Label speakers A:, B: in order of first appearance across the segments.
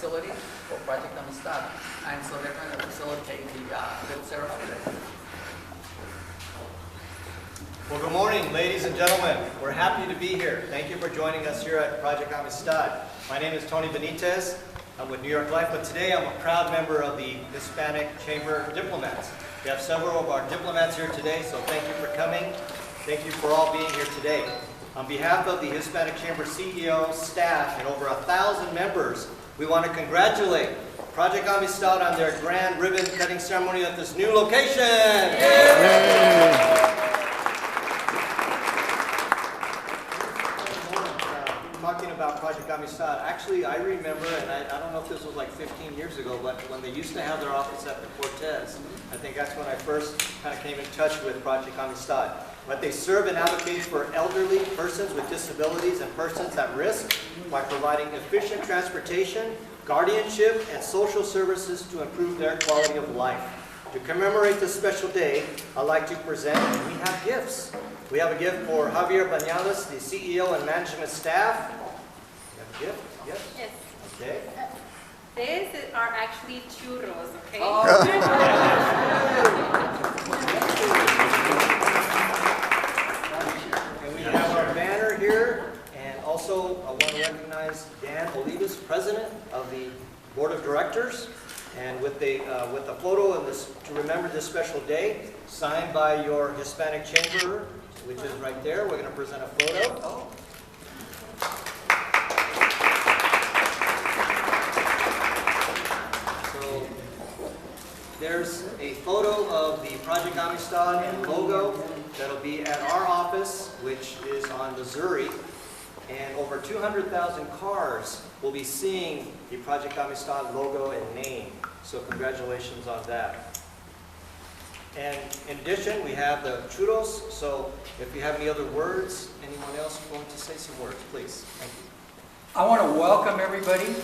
A: facility for Project Amistad. And so they're going to facilitate the little ceremony.
B: Well, good morning, ladies and gentlemen. We're happy to be here. Thank you for joining us here at Project Amistad. My name is Tony Benitez. I'm with New York Life, but today I'm a proud member of the Hispanic Chamber of Diplomats. We have several of our diplomats here today, so thank you for coming. Thank you for all being here today. On behalf of the Hispanic Chamber CEO, staff, and over 1,000 members, we want to congratulate Project Amistad on their grand ribbon cutting ceremony at this new location. Yay! Talking about Project Amistad, actually I remember, and I don't know if this was like 15 years ago, but when they used to have their office at the Cortez, I think that's when I first kind of came in touch with Project Amistad. But they serve and advocate for elderly persons with disabilities and persons at risk by providing efficient transportation, guardianship, and social services to improve their quality of life. To commemorate this special day, I'd like to present, and we have gifts. We have a gift for Javier Bañales, the CEO and management staff. You have a gift? Yes?
C: Yes.
B: Okay.
C: These are actually churros, okay?
B: Oh. And we have our banner here, and also I want to recognize Dan Olivas, president of the board of directors, and with a photo of this to remember this special day, signed by your Hispanic Chamber, which is right there. We're going to present a photo. Oh. So there's a photo of the Project Amistad and logo that'll be at our office, which is on Missouri, and over 200,000 cars will be seeing the Project Amistad logo and name. So congratulations on that. And in addition, we have the churros. So if you have any other words, anyone else going to say some words, please. Thank you.
D: I want to welcome everybody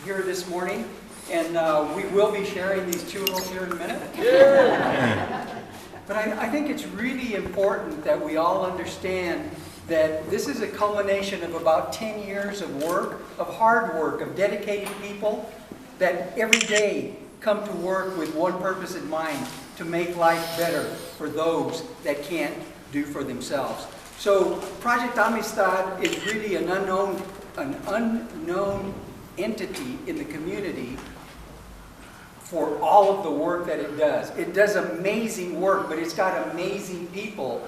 D: here this morning. And we will be sharing these churros here in a minute. Yeah. But I think it's really important that we all understand that this is a culmination of about 10 years of work, of hard work, of dedicated people that every day come to work with one purpose in mind, to make life better for those that can't do for themselves. So Project Amistad is really an unknown entity in the community for all of the work that it does. It does amazing work, but it's got amazing people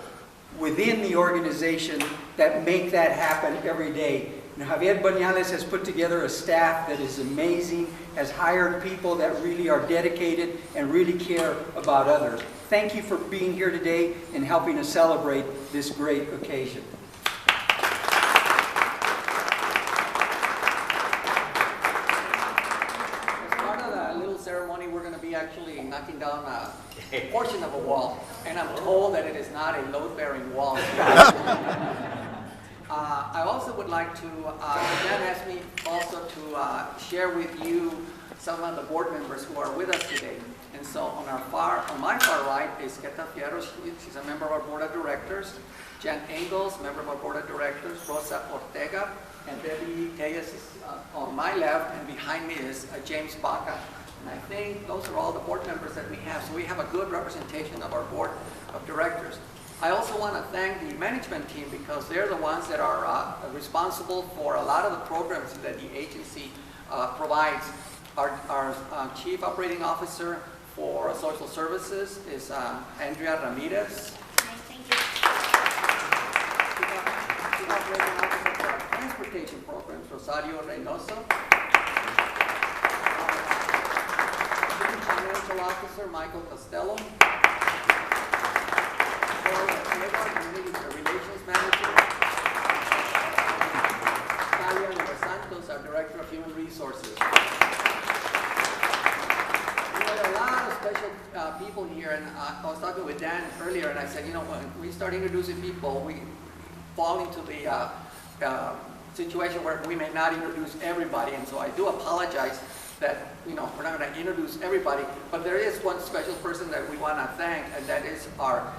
D: within the organization that make that happen every day. Now, Javier Bañales has put together a staff that is amazing, has hired people that really are dedicated and really care about others. Thank you for being here today and helping us celebrate this great occasion.
A: As part of the little ceremony, we're going to be actually knocking down a portion of a wall. And I'm told that it is not a load-bearing wall. I also would like to, Dan asked me also to share with you some of the board members who are with us today. And so on my far right is Keta Fierro, she's a member of our board of directors. Jan Engels, member of our board of directors. Rosa Ortega, and Debbie Tellez is on my left, and behind me is James Baca. And I think those are all the board members that we have. So we have a good representation of our board of directors. I also want to thank the management team because they're the ones that are responsible for a lot of the programs that the agency provides. Our Chief Operating Officer for Social Services is Andrea Ramirez.
C: Thank you.
A: Chief Operating Officer for our Transportation Programs, Rosario Reynoso. Chief Financial Officer, Michael Costello. Community Relations Manager. Talia Los Santos, our Director of Human Resources. We had a lot of special people here, and I was talking with Dan earlier, and I said, you know, when we start introducing people, we fall into the situation where we may not introduce everybody, and so I do apologize that, you know, we're not going to introduce everybody, but there is one special person that we want to thank, and that is our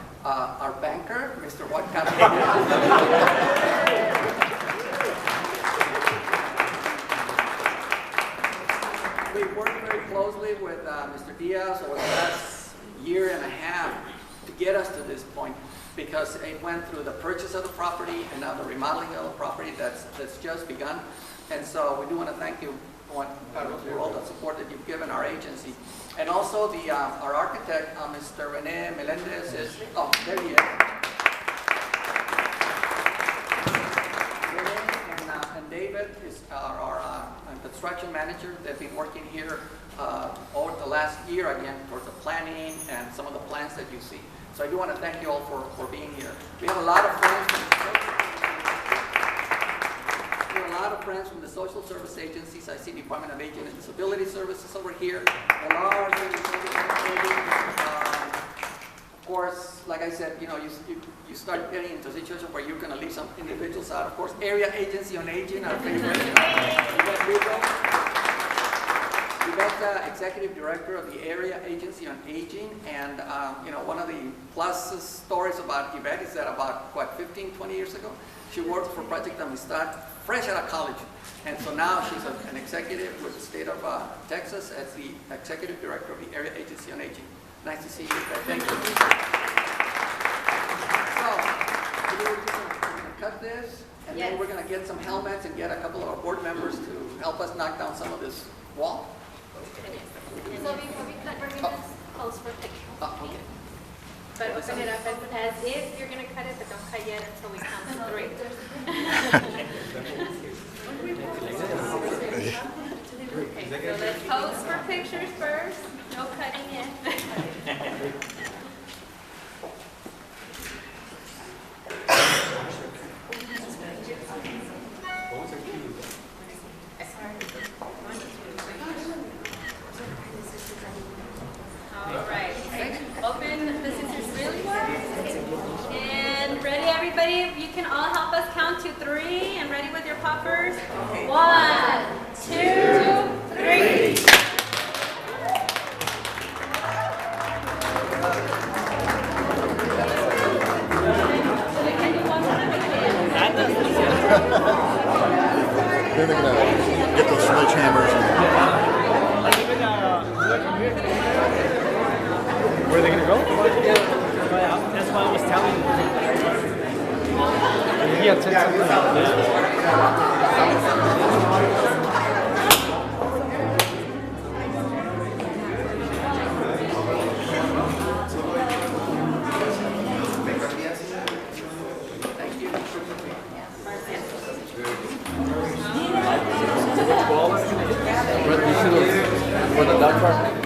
A: banker, Mr. Juan Carlos. of the property and now the remodeling of the property that's just begun. And so we do want to thank you for all the support that you've given our agency. And also our architect, Mr. Rene Melendez is, oh, there he is. Rene and David is our construction manager. They've been working here over the last year again towards the planning and some of the plans that you see. So I do want to thank you all for being here. We have a lot of friends from the social service agencies. I see Department of Aging and Disability Services over here. Of course, like I said, you start getting into a situation where you're going to leave some individuals out. Of course, Area Agency on Aging, our favorite. You got the Executive Director of the Area Agency on Aging, and one of the plus stories about Yvette is that about, 15, 20 years ago, she worked for Project Amistad, fresh out of college. And so now she's an executive with the state of Texas as the Executive Director of the Area Agency on Aging. Nice to see you, Yvette. Thank you. So, we're going to cut this, and then we're going to get some helmets and get a couple of our board members to help us knock down some of this wall.
C: So before we cut, we're going to pose for pictures.
A: Okay.
C: But open it up as if you're going to cut it, but don't cut yet until we count to 3. Okay, so let's pose for pictures first. No cutting yet. All right. Open the scissors really wide. And ready, everybody? You can all help us count to 3. And ready with your poppers? 1, 2, 3.
E: Then they're gonna get those sledgehammers.
F: Where are they going to go? That's why I was telling you. Yeah, check something out.
A: Thank you.
F: Where the duck park?